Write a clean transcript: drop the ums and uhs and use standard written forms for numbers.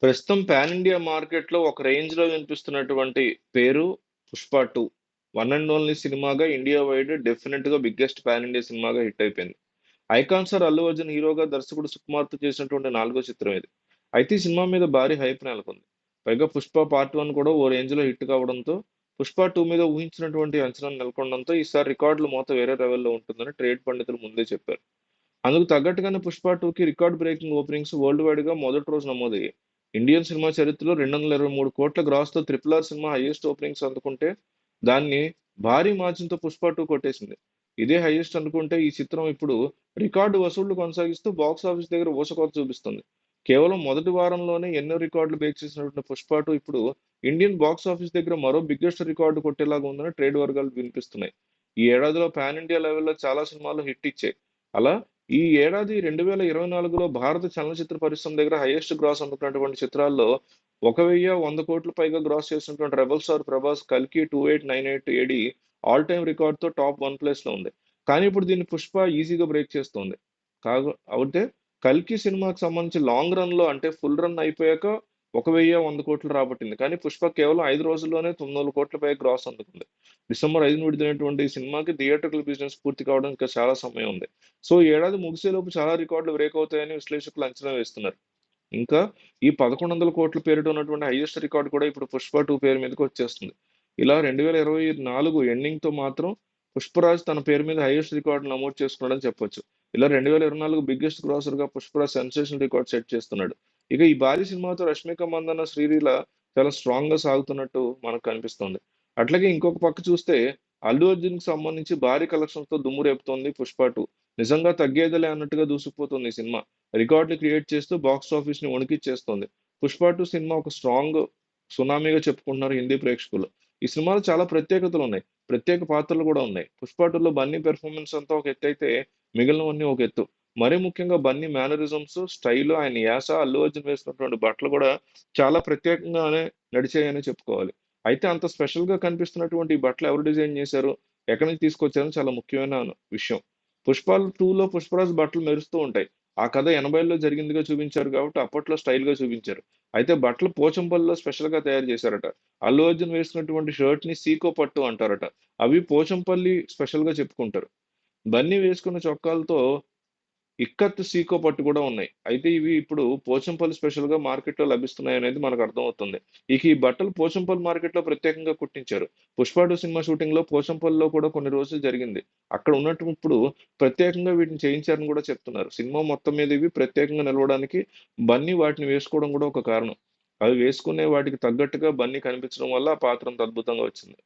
ప్రస్తుతం pan India మార్కెట్‌లో ఒక రేంజ్‌లో వినిపిస్తున్నటువంటి పేరు 'పుష్ప 2'. వన్ అండ్ ఓన్లీ సినిమాగా ఇండియా వైడ్ డెఫినిట్‌గా బిగ్గెస్ట్ పాన్ ఇండియా సినిమాగా హిట్ అయిపోయింది. ఐకాన్ స్టార్ అల్లు అర్జున్ హీరోగా దర్శకుడు సుకుమార్‌తో చేసినటువంటి నాలుగో చిత్రం ఇది. అయితే ఈ సినిమా మీద భారీ హైప్ నెలకొంది. పైగా 'పుష్ప పార్ట్ 1' కూడా ఓ రేంజ్‌లో హిట్ కావడంతో 'పుష్ప 2' మీద ఊహించినటువంటి అంచనాలు నెలకొనడంతో ఈసారి రికార్డుల మోత వేరే లెవెల్‌లో ఉంటుందని ట్రేడ్ పండితులు ముందే చెప్పారు. అందుకు తగ్గట్టుగానే 'పుష్ప 2'కి రికార్డ్ బ్రేకింగ్ ఓపెనింగ్స్ వరల్డ్ వైడ్‌గా మొదటి రోజు నమోదయ్యాయి. ఇండియన్ సినిమా చరిత్రలో 223 కోట్ల గ్రాస్‌తో 'triple R' cinema highest openings అందుకుంటే, దాన్ని భారీ మార్జిన్‌తో 'పుష్ప 2' కొట్టేసింది. ఇదే హైయెస్ట్ అనుకుంటే ఈ చిత్రం ఇప్పుడు రికార్డు వసూళ్లు కొనసాగిస్తూ బాక్స్ ఆఫీస్ దగ్గర ఊసకోత చూపిస్తుంది. కేవలం మొదటి వారంలోనే ఎన్నో రికార్డులు బ్రేక్ చేసినటువంటి 'పుష్ప 2' ఇప్పుడు ఇండియన్ బాక్స్ ఆఫీస్ దగ్గర మరో బిగ్గెస్ట్ రికార్డు కొట్టేలాగా ఉందని ట్రేడ్ వర్గాలు వినిపిస్తున్నాయి. ఈ ఏడాదిలో పాన్ ఇండియా లెవెల్‌లో చాలా సినిమాలు హిట్ ఇచ్చాయి. అలా ఈ ఏడాది 2024లో భారత చలనచిత్ర పరిశ్రమ దగ్గర హైయెస్ట్ గ్రాస్ అందుకున్నటువంటి చిత్రాల్లో 1,100 కోట్ల పైగా గ్రాస్ చేసినటువంటి రెబెల్ స్టార్ ప్రభాస్ 'కల్కి 2898 ఏడీ' ఆల్ టైమ్ రికార్డ్‌తో టాప్ 1 ప్లేస్‌లో ఉంది. కానీ ఇప్పుడు దీన్ని 'పుష్ప' ఈజీగా బ్రేక్ చేస్తోంది. అయితే 'కల్కి' సినిమాకి సంబంధించి లాంగ్ రన్‌లో అంటే ఫుల్ రన్ అయిపోయాక 1,100 కోట్లు రాబట్టింది. కానీ 'పుష్ప' కేవలం 5 రోజుల్లోనే 900 కోట్ల పైగా గ్రాస్ అందుకుంది. డిసెంబర్ 5న విడుదలైనటువంటి ఈ సినిమాకి థియేట్రికల్ బిజినెస్ పూర్తి కావడానికి ఇంకా చాలా సమయం ఉంది. సో, ఈ ఏడాది ముగిసేలోపు చాలా రికార్డులు బ్రేక్ అవుతాయని విశ్లేషకులు అంచనా వేస్తున్నారు. ఇంకా ఈ 1,100 కోట్ల పేరిట ఉన్నటువంటి హైయెస్ట్ రికార్డ్ కూడా ఇప్పుడు 'పుష్ప 2' పేరు మీదకొచ్చేస్తుంది. ఇలా 2024 ఎండింగ్‌తో మాత్రం 'పుష్పరాజ్' తన పేరు మీద హైయెస్ట్ రికార్డ్ నమోదు చేసుకున్నాడని చెప్పొచ్చు. ఇలా 2024 బిగ్గెస్ట్ గ్రాసర్‌గా 'పుష్పరాజ్' సెన్సేషనల్ రికార్డ్ సెట్ చేస్తున్నాడు. ఇక ఈ భారీ సినిమాతో 'రష్మిక మందన్న', 'శ్రీలీల' చాలా స్ట్రాంగ్‌గా సాగుతున్నట్టు మనకు కనిపిస్తోంది. అట్లాగే ఇంకొక పక్క చూస్తే 'అల్లు అర్జున్‌కి' సంబంధించి భారీ కలెక్షన్స్‌తో దుమ్ము రేపుతోంది 'పుష్ప 2'. నిజంగా తగ్గేదేలే అన్నట్టుగా దూసుకుపోతుంది ఈ సినిమా. రికార్డులు క్రియేట్ చేస్తూ బాక్స్ ఆఫీస్‌ని వణికిచ్చేస్తోంది. 'పుష్ప 2' సినిమా ఒక స్ట్రాంగ్ సునామీగా చెప్పుకుంటున్నారు హిందీ ప్రేక్షకులు. ఈ సినిమాలో చాలా ప్రత్యేకతలున్నాయి. ప్రత్యేక పాత్రలు కూడా ఉన్నాయి. 'పుష్ప 2'లో బన్నీ పెర్ఫార్మన్స్ అంతా ఒక ఎత్తైతే మిగిలినవన్నీ ఒక ఎత్తు. మరీ ముఖ్యంగా బన్నీ మేనరిజమ్స్, స్టైలు, ఆయన యాస, అల్లు అర్జున్ వేసుకున్నటువంటి బట్టలు కూడా చాలా ప్రత్యేకంగానే నడిచాయనే చెప్పుకోవాలి. అయితే అంత స్పెషల్‌గా కనిపిస్తున్నటువంటి ఈ బట్టలు ఎవరు డిజైన్ చేశారు? ఎక్కడి నుంచి తీసుకొచ్చారని చాలా ముఖ్యమైన విషయం. 'పుష్ప 2'లో పుష్పరాజ్ బట్టలు మెరుస్తూ ఉంటాయి. ఆ కథ 80ల్లో జరిగిందిగా చూపించారు కాబట్టి అప్పట్లో స్టైల్‌గా చూపించారు. అయితే బట్టలు పోచంపల్లిలో స్పెషల్‌గా తయారు చేశారట. అల్లు అర్జున్ వేసుకున్నటువంటి షర్ట్‌ని సీకో పట్టు అంటారట. అవి పోచంపల్లి స్పెషల్‌గా చెప్పుకుంటారు. బన్నీ వేసుకున్న చొక్కాలతో ఇక్కత్ సీకో పట్టు కూడా ఉన్నాయి. అయితే ఇవి ఇప్పుడు పోచంపల్లి స్పెషల్‌గా మార్కెట్‌లో లభిస్తున్నాయనేది మనకు అర్థమవుతుంది. ఇక ఈ బట్టలు పోచంపల్లి మార్కెట్‌లో ప్రత్యేకంగా కుట్టించారు. 'పుష్ప 2' సినిమా షూటింగ్‌లో పోచంపల్లిలో కూడా కొన్ని రోజులు జరిగింది. అక్కడ ఉన్నప్పుడు ప్రత్యేకంగా వీటిని చేయించారని కూడా చెప్తున్నారు. సినిమా మొత్తం మీద ఇవి ప్రత్యేకంగా నిలవడానికి బన్నీ వాటిని వేసుకోవడం కూడా ఒక కారణం. అవి వేసుకునే వాటికి తగ్గట్టుగా బన్నీ కనిపించడం వల్ల ఆ పాత్ర అంత అద్భుతంగా వచ్చింది.